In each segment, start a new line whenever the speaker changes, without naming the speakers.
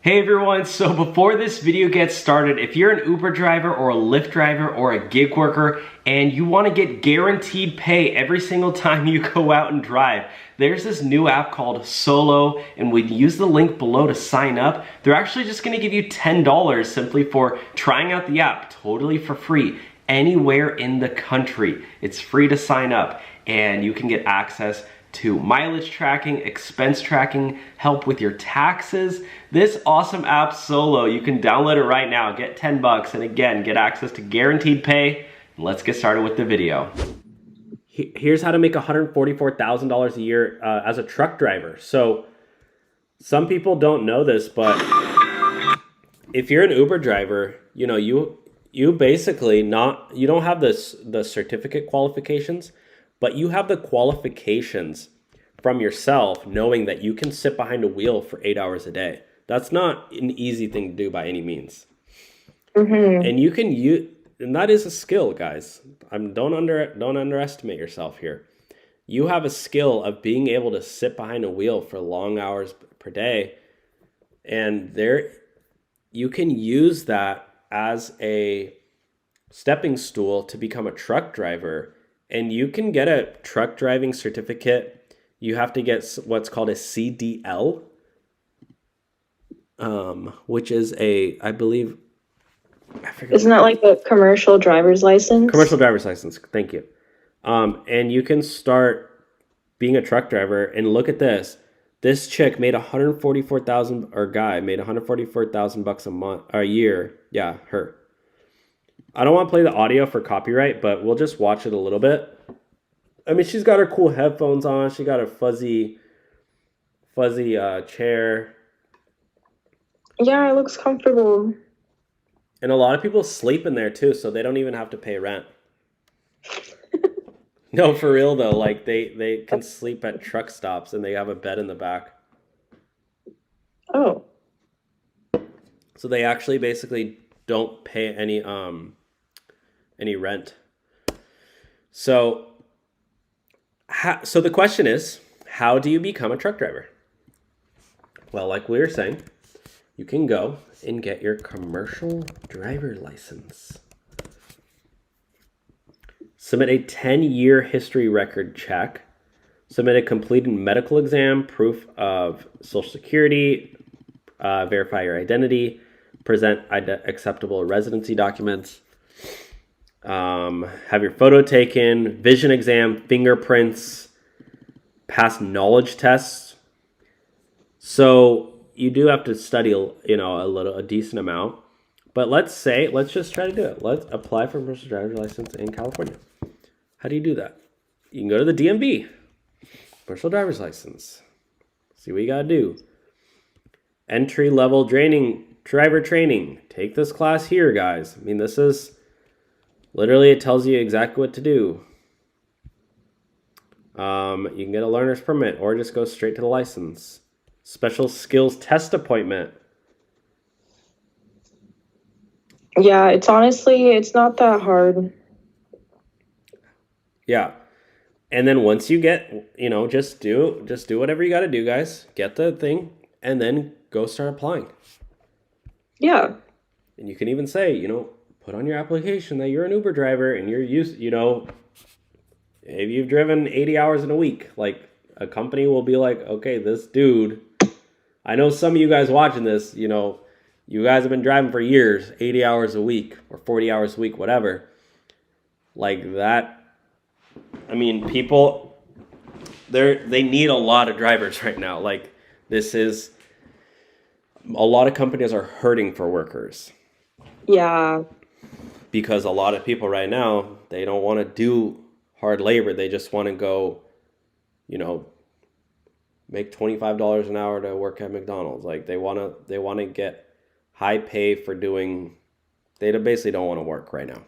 Hey everyone, so before this video gets started, if you're an Uber driver or a Lyft driver or a gig worker and you want to get guaranteed pay every single time you go out and drive, there's this new app called Solo, and when you use the link below to sign up, they're actually just going to give you $10 simply for trying out the app, totally for free, anywhere in the country. It's free to sign up, and you can get access to mileage tracking, expense tracking, help with your taxes. This awesome app Solo, you can download it right now, get 10 bucks, and again, get access to guaranteed pay. Let's get started with the video. Here's how to make $144,000 a year as a truck driver. So some people don't know this, but if you're an Uber driver, you basically you don't have the certificate qualifications, but you have the qualifications from yourself knowing that you can sit behind a wheel for 8 hours a day. That's not an easy thing to do by any means. And and that is a skill, guys. Don't underestimate yourself here. You have a skill of being able to sit behind a wheel for long hours per day, and you can use that as a stepping stool to become a truck driver. And you can get a truck driving certificate. You have to get what's called a CDL, which is I believe,
Isn't that like a commercial driver's license?
Commercial driver's license. Thank you. And you can start being a truck driver. And look at this. This chick made guy made $144,000 a year. Yeah, her. I don't want to play the audio for copyright, but we'll just watch it a little bit. I mean, she's got her cool headphones on. She got a fuzzy chair.
Yeah, it looks comfortable.
And a lot of people sleep in there too, so they don't even have to pay rent. No, for real though. Like they can sleep at truck stops and they have a bed in the back.
Oh.
So they actually basically don't pay any rent. So the question is, how do you become a truck driver? Well, like we were saying, you can go and get your commercial driver license. Submit a 10-year history record check. Submit a completed medical exam, proof of Social Security, verify your identity, present acceptable residency documents, have your photo taken, vision exam, fingerprints, pass knowledge tests. So you do have to study, a decent amount. But let's just try to do it. Let's apply for a commercial driver's license in California. How do you do that? You can go to the DMV, commercial driver's license. See what you gotta do. Entry-level driver training. Take this class here, guys. I mean, this is literally, it tells you exactly what to do. You can get a learner's permit or just go straight to the license. Special skills test appointment.
Yeah, it's not that hard.
Yeah. And then once you get, just do whatever you got to do, guys. Get the thing and then go start applying.
Yeah.
And you can even say, put on your application that you're an Uber driver and you're used, if you've driven 80 hours in a week, like a company will be like, okay, this dude, I know some of you guys watching this, you guys have been driving for years, 80 hours a week or 40 hours a week, whatever. Like that. I mean, people, they need a lot of drivers right now. Like a lot of companies are hurting for workers.
Yeah.
Because a lot of people right now, they don't want to do hard labor. They just want to go, make $25 an hour to work at McDonald's. Like they want to get high pay for doing. They basically don't want to work right now.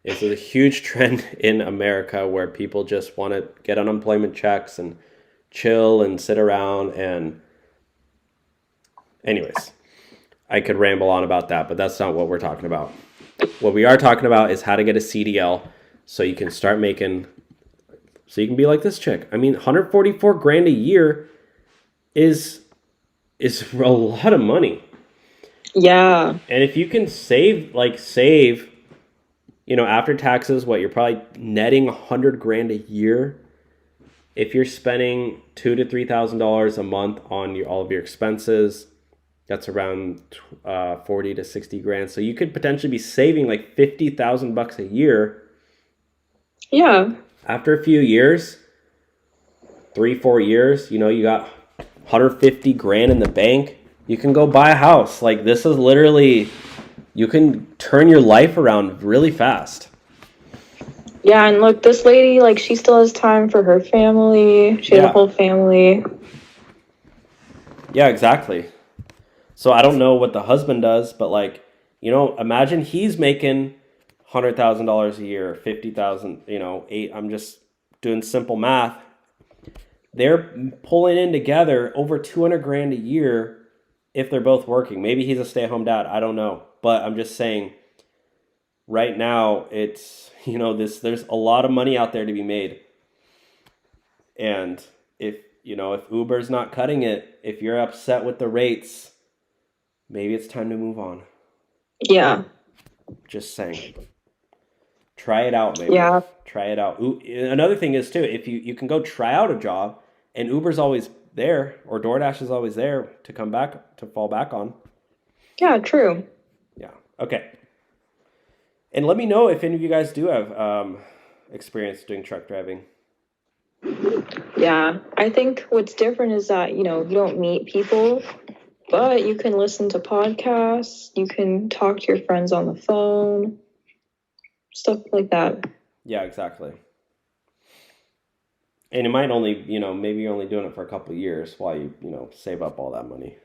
It's a huge trend in America where people just want to get unemployment checks and chill and sit around. And anyways, I could ramble on about that, but that's not what we're talking about. What we are talking about is how to get a CDL so you can start making So you can be like this chick. I mean, 144 grand a year is is a lot of money.
Yeah.
And if you can save, after taxes, you're probably netting $100,000 a year. If you're spending $2,000 to $3,000 a month on all of your expenses, that's around 40 to 60 grand. So you could potentially be saving like $50,000 a year.
Yeah.
After a few years, 3-4 years, you got 150 grand in the bank. You can go buy a house. Like, this is literally, you can turn your life around really fast.
Yeah, and look, this lady, like, she still has time for her family. She has a whole family.
Yeah, exactly. So I don't know what the husband does, but imagine he's making $100,000 a year, 50,000, I'm just doing simple math. They're pulling in together over 200 grand a year if they're both working. Maybe he's a stay-at-home dad. I don't know. But I'm just saying, right now, it's, there's a lot of money out there to be made. And if Uber's not cutting it, if you're upset with the rates, maybe it's time to move on.
Yeah.
Just saying. Try it out, maybe.
Yeah.
Try it out. Another thing is, too, if you can go try out a job, and Uber's always there, or DoorDash is always there to fall back on.
Yeah, true.
Yeah. Okay. And let me know if any of you guys do have experience doing truck driving.
Yeah. I think what's different is that, you don't meet people, but you can listen to podcasts. You can talk to your friends on the phone. Stuff like that.
Yeah, exactly. And it might only, maybe you're only doing it for a couple of years while you, save up all that money.